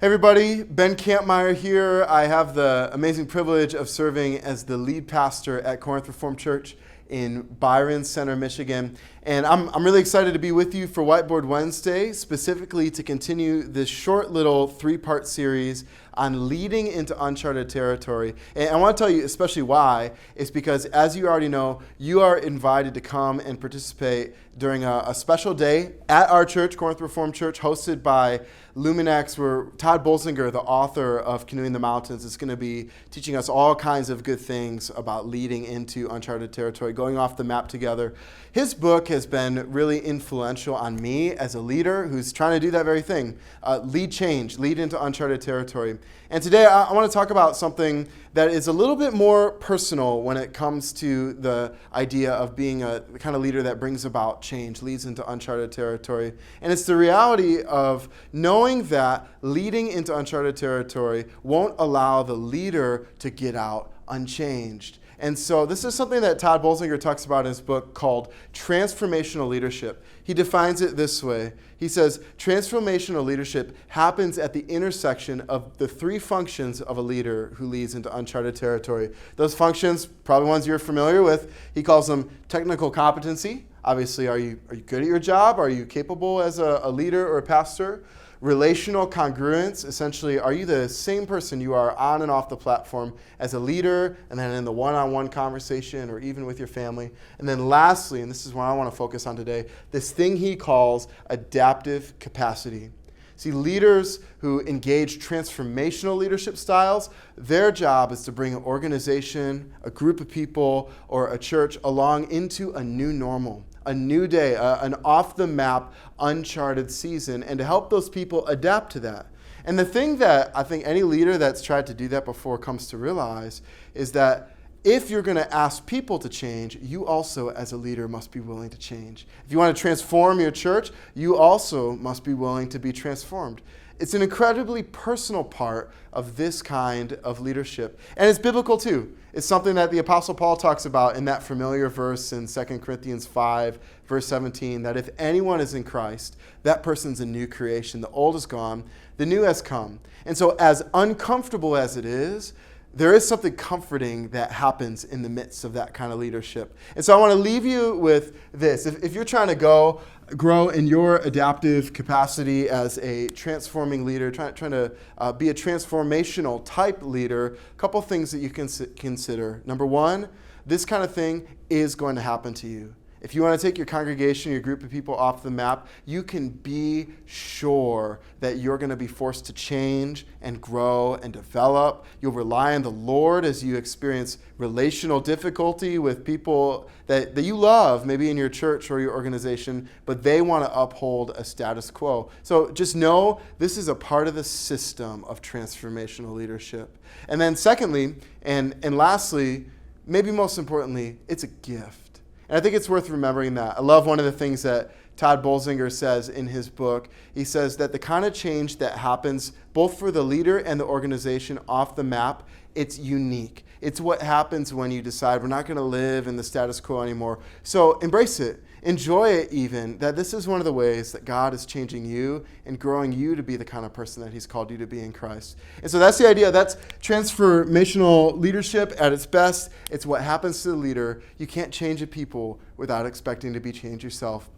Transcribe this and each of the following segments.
Hey everybody, Ben Kampmeier here. I have the amazing privilege of serving as the lead pastor at Corinth Reformed Church in Byron Center, Michigan. And I'm really excited to be with you for Whiteboard Wednesday, specifically to continue this short little three-part series on leading into uncharted territory. And I want to tell you especially why. It's because, as you already know, you are invited to come and participate during a special day at our church, Corinth Reformed Church, hosted by Luminex, where Tod Bolsinger, the author of Canoeing the Mountains, is going to be teaching us all kinds of good things about leading into uncharted territory, going off the map together. His book has been really influential on me as a leader who's trying to do that very thing, lead change, lead into uncharted territory. And today I want to talk about something that is a little bit more personal when it comes to the idea of being the kind of leader that brings about change, leads into uncharted territory. And it's the reality of knowing that leading into uncharted territory won't allow the leader to get out unchanged. And so this is something that Tod Bolsinger talks about in his book called transformational leadership. He defines it this way. He says, transformational leadership happens at the intersection of the three functions of a leader who leads into uncharted territory. Those functions, probably ones you're familiar with, he calls them technical competency. Obviously, are you good at your job? Are you capable as a leader or a pastor? Relational congruence, essentially, are you the same person you are on and off the platform as a leader and then in the one-on-one conversation or even with your family? And then lastly, and this is what I want to focus on today, this thing he calls adaptive capacity. See, leaders who engage transformational leadership styles, their job is to bring an organization, a group of people, or a church along into a new normal, a new day, an off-the-map, uncharted season, and to help those people adapt to that. And the thing that I think any leader that's tried to do that before comes to realize is that if you're going to ask people to change, you also, as a leader, must be willing to change. If you want to transform your church, you also must be willing to be transformed. It's an incredibly personal part of this kind of leadership. And it's biblical too. It's something that the Apostle Paul talks about in that familiar verse in 2 Corinthians 5, verse 17, that if anyone is in Christ, that person's a new creation. The old is gone, the new has come. And so as uncomfortable as it is, there is something comforting that happens in the midst of that kind of leadership. And so I want to leave you with this. If you're trying to grow in your adaptive capacity as a transforming leader, trying to be a transformational type leader, a couple things that you can consider. Number one, this kind of thing is going to happen to you. If you want to take your congregation, your group of people off the map, you can be sure that you're going to be forced to change and grow and develop. You'll rely on the Lord as you experience relational difficulty with people that you love, maybe in your church or your organization, but they want to uphold a status quo. So just know this is a part of the system of transformational leadership. And then secondly, and lastly, maybe most importantly, it's a gift. And I think it's worth remembering that. I love one of the things that Tod Bolsinger says in his book. He says that the kind of change that happens both for the leader and the organization off the map, it's unique. It's what happens when you decide we're not going to live in the status quo anymore. So embrace it. Enjoy it even, that this is one of the ways that God is changing you and growing you to be the kind of person that he's called you to be in Christ. And so that's the idea. That's transformational leadership at its best. It's what happens to the leader. You can't change a people without expecting to be changed yourself.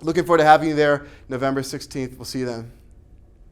Looking forward to having you there November 16th. We'll see you then.